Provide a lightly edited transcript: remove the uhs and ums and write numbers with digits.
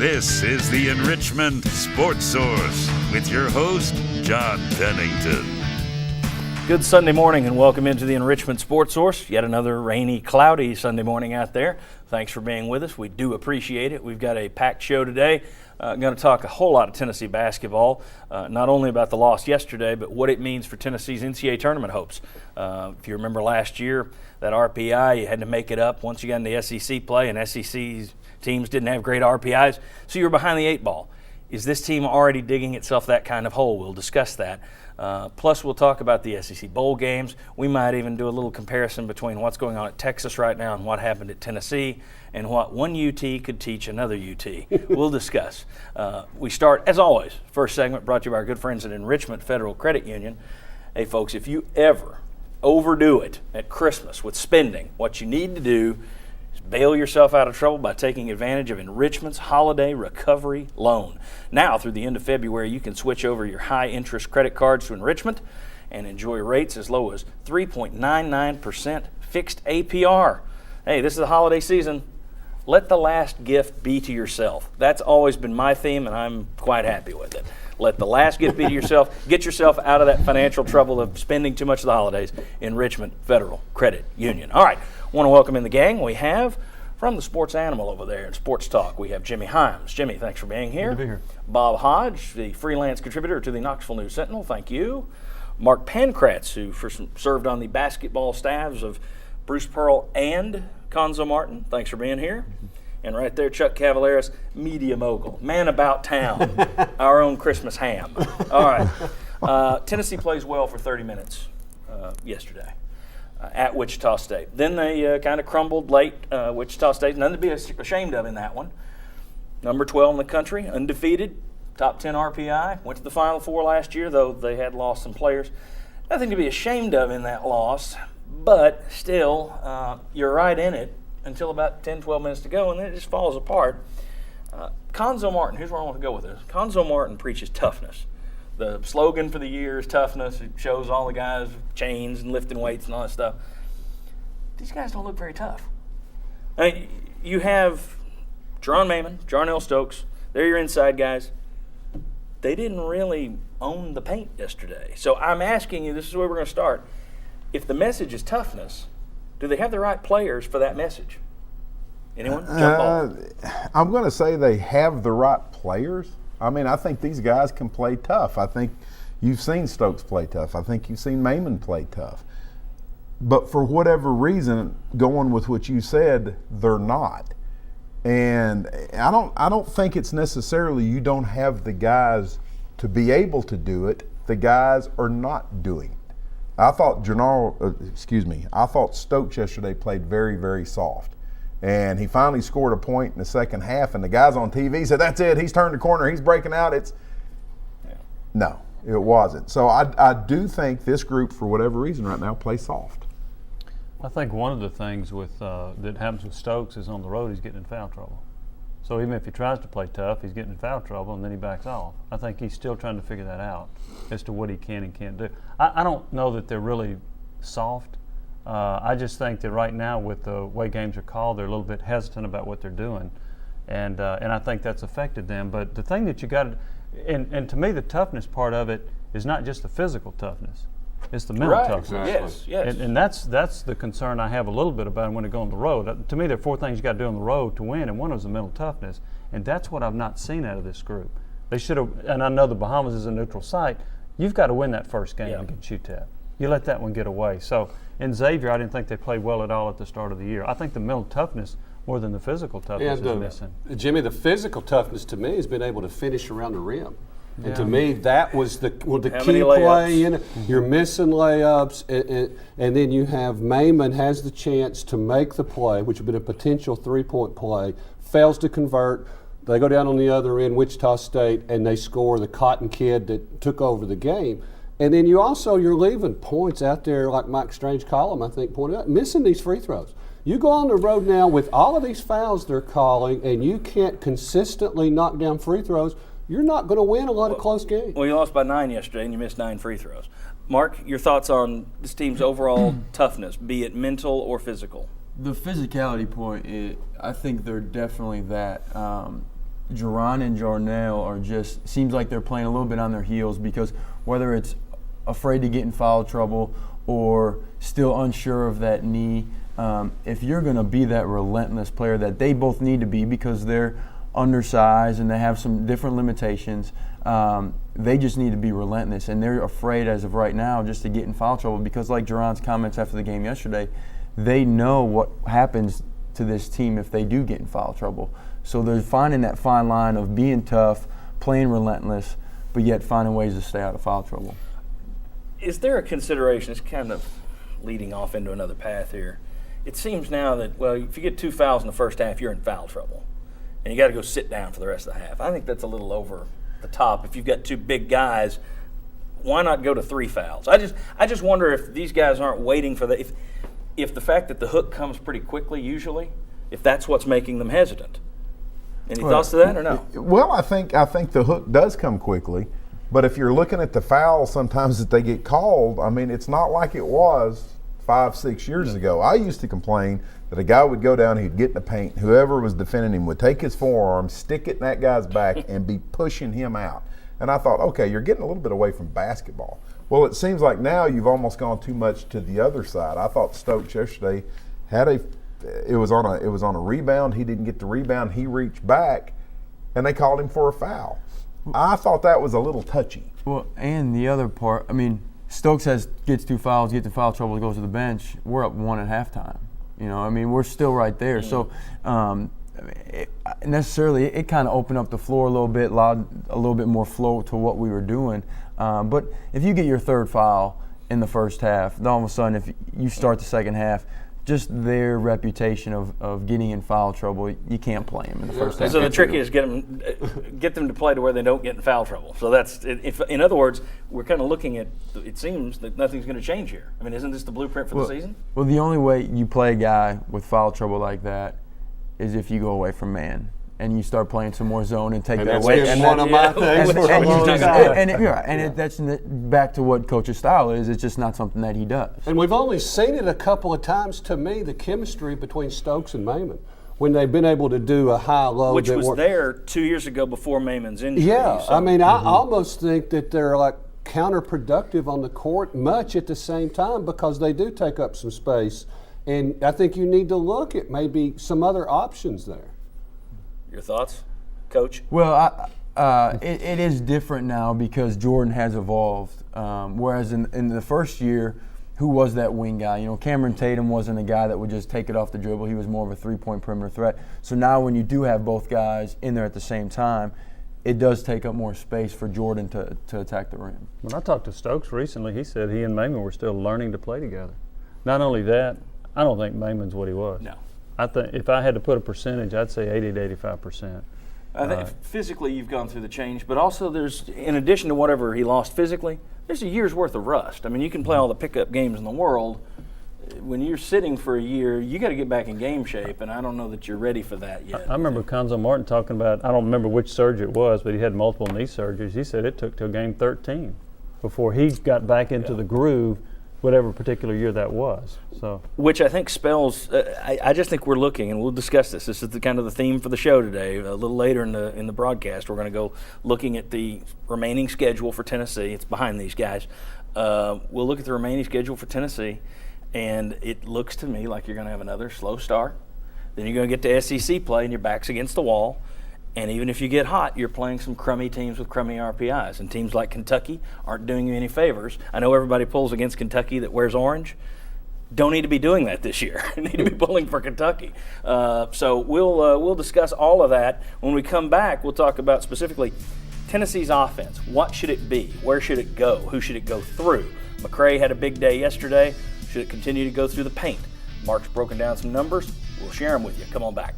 This is the Enrichment Sports Source with your host, John Pennington. Good Sunday morning and welcome into the Enrichment Sports Source. Yet another rainy, cloudy Sunday morning out there. Thanks for being with us. We do appreciate it. We've got a packed show today. Going to talk a whole lot of Tennessee basketball, not only about the loss yesterday, but what it means for Tennessee's NCAA tournament hopes. If you remember last year, that RPI, you had to make it up once you got into SEC play, and SEC teams didn't have great RPIs, so you were behind the eight ball. Is this team already digging itself that kind of hole? We'll discuss that. Plus, we'll talk about the SEC Bowl games. We might even do a little comparison between what's going on at Texas right now and what happened at Tennessee and what one UT could teach another UT. We'll discuss. We start, as always, first segment brought to you by our good friends at Enrichment Federal Credit Union. Hey, folks, if you ever overdo it at Christmas with spending, what you need to do is bail yourself out of trouble by taking advantage of Enrichment's Holiday Recovery Loan. Now, through the end of February, you can switch over your high-interest credit cards to Enrichment and enjoy rates as low as 3.99% fixed APR. Hey, this is the holiday season. Let the last gift be to yourself. That's always been my theme, and I'm quite happy with it. Let the last gift be to yourself. Get yourself out of that financial trouble of spending too much of the holidays. Enrichment Federal Credit Union. All right, want to welcome in the gang. We have from the Sports Animal over there in Sports Talk, we have Jimmy Himes. Jimmy, thanks for being here. Good to be here. Bob Hodge, the freelance contributor to the Knoxville News Sentinel. Thank you. Mark Pankratz, who served on the basketball staffs of Bruce Pearl and Conzo Martin. Thanks for being here. And right there, Chuck Cavaleris, media mogul, man about town, our own Christmas ham. All right. Tennessee plays well for 30 minutes yesterday at Wichita State. Then they kind of crumbled late, Wichita State. Nothing to be ashamed of in that one. Number 12 in the country, undefeated, top 10 RPI. Went to the Final Four last year, though they had lost some players. Nothing to be ashamed of in that loss, but still, you're right in it until about 10, 12 minutes to go, and then it just falls apart. Conzo Martin, here's where I want to go with this. Conzo Martin preaches toughness. The slogan for the year is toughness. It shows all the guys with chains and lifting weights and all that stuff. These guys don't look very tough. I mean, you have Jerron Maimon, Jarnell Stokes. They're your inside guys. They didn't really own the paint yesterday. So I'm asking you, this is where we're going to start. If the message is toughness, do they have the right players for that message? Anyone? Jump ball. I'm going to say they have the right players. I mean, I think these guys can play tough. I think you've seen Stokes play tough. I think you've seen Maimon play tough. But for whatever reason, going with what you said, they're not. And I don't think it's necessarily you don't have the guys to be able to do it. The guys are not doing it. I thought Stokes yesterday played very, very soft. And he finally scored a point in the second half, and the guys on TV said, that's it, he's turned the corner, he's breaking out. No, it wasn't. So I do think this group, for whatever reason right now, plays soft. I think one of the things with that happens with Stokes is on the road he's getting in foul trouble. So even if he tries to play tough, he's getting in foul trouble and then he backs off. I think he's still trying to figure that out as to what he can and can't do. I don't know that they're really soft. I just think that right now with the way games are called, they're a little bit hesitant about what they're doing. And I think that's affected them. But the thing that you got to, and to me the toughness part of it is not just the physical toughness. It's the mental toughness. Exactly. Yes. And that's the concern I have a little bit about when they go on the road. To me, there are four things you got to do on the road to win, and one is the mental toughness. And that's what I've not seen out of this group. They should have, and I know the Bahamas is a neutral site. You've got to win that first game against UTEP. You let that one get away. So in Xavier, I didn't think they played well at all at the start of the year. I think the mental toughness more than the physical toughness is missing. Jimmy, the physical toughness to me has been able to finish around the rim. And to me, that was the key play. You're missing layups, and then you have Maimon has the chance to make the play, which would be a potential three-point play, fails to convert. They go down on the other end, Wichita State, and they score the Cotton kid that took over the game. And then you're leaving points out there, like Mike Strange column, I think, pointed out, missing these free throws. You go on the road now with all of these fouls they're calling, and you can't consistently knock down free throws, you're not going to win a lot of close games. Well, you lost by 9 yesterday, and you missed 9 free throws. Mark, your thoughts on this team's overall toughness, be it mental or physical? The physicality point, I think they're definitely that. Jerron and Jarnell are just, seems like they're playing a little bit on their heels, because whether it's afraid to get in foul trouble or still unsure of that knee, if you're going to be that relentless player that they both need to be because they're undersized and they have some different limitations, they just need to be relentless, and they're afraid as of right now just to get in foul trouble because, like Jerron's comments after the game yesterday, they know what happens to this team if they do get in foul trouble. So they're finding that fine line of being tough, playing relentless, but yet finding ways to stay out of foul trouble. Is there a consideration, it's kind of leading off into another path here. It seems now that, well, if you get 2 fouls in the first half, you're in foul trouble. And you got to go sit down for the rest of the half. I think that's a little over the top. If you've got 2 big guys, why not go to 3 fouls? I just wonder if these guys aren't waiting for the if the fact that the hook comes pretty quickly usually, if that's what's making them hesitant. Any thoughts to that or no? Well, I think the hook does come quickly, but if you're looking at the fouls sometimes that they get called, I mean, it's not like it was 5-6 years ago. I used to complain that a guy would go down, he'd get in the paint, whoever was defending him would take his forearm, stick it in that guy's back, and be pushing him out. And I thought, okay, you're getting a little bit away from basketball. Well, it seems like now you've almost gone too much to the other side. I thought Stokes yesterday had it was on a rebound. He didn't get the rebound. He reached back, and they called him for a foul. I thought that was a little touchy. Well, and the other part, I mean, Stokes gets 2 fouls, gets in foul trouble, goes to the bench. We're up 1 at halftime. You know, I mean, we're still right there. So it kind of opened up the floor a little bit, allowed a little bit more flow to what we were doing. But if you get your 3rd foul in the first half, then all of a sudden if you start the second half, just their reputation of getting in foul trouble, you can't play them in the first half. So the trick is get them to play to where they don't get in foul trouble. So that's, in other words, we're kind of looking at, it seems that nothing's going to change here. I mean, isn't this the blueprint for the season? Well, the only way you play a guy with foul trouble like that is if you go away from man and you start playing some more zone and take that away. And one of my things. That's back to what Coach's style is. It's just not something that he does. And we've only seen it a couple of times, to me, the chemistry between Stokes and Maimon, when they've been able to do a high-low. Which was there 2 years ago before Maimon's injury. Yeah, so. I mean, I almost think that they're like counterproductive on the court much at the same time because they do take up some space. And I think you need to look at maybe some other options there. Your thoughts, Coach? Well, it is different now because Jordan has evolved. Whereas in the first year, who was that wing guy? You know, Cameron Tatum wasn't a guy that would just take it off the dribble. He was more of a 3-point perimeter threat. So now when you do have both guys in there at the same time, it does take up more space for Jordan to attack the rim. When I talked to Stokes recently, he said he and Maimon were still learning to play together. Not only that, I don't think Maimon's what he was. No. I think if I had to put a percentage, I'd say 80 to 85%. I think physically you've gone through the change, but also there's, in addition to whatever he lost physically, there's a year's worth of rust. I mean, you can play all the pickup games in the world. When you're sitting for a year, you got to get back in game shape, and I don't know that you're ready for that yet. I remember Conzo Martin talking about, I don't remember which surgery it was, but he had multiple knee surgeries. He said it took till game 13 before he got back into the groove, whatever particular year that was. So, which I think spells. I just think we're looking, and we'll discuss this. This is the kind of the theme for the show today. A little later in the broadcast, we're going to go looking at the remaining schedule for Tennessee. It's behind these guys. We'll look at the remaining schedule for Tennessee, and it looks to me like you're going to have another slow start. Then you're going to get to SEC play, and your back's against the wall. And even if you get hot, you're playing some crummy teams with crummy RPIs. And teams like Kentucky aren't doing you any favors. I know everybody pulls against Kentucky that wears orange. Don't need to be doing that this year. Need to be pulling for Kentucky. So we'll discuss all of that. When we come back, we'll talk about specifically Tennessee's offense. What should it be? Where should it go? Who should it go through? McCray had a big day yesterday. Should it continue to go through the paint? Mark's broken down some numbers. We'll share them with you. Come on back.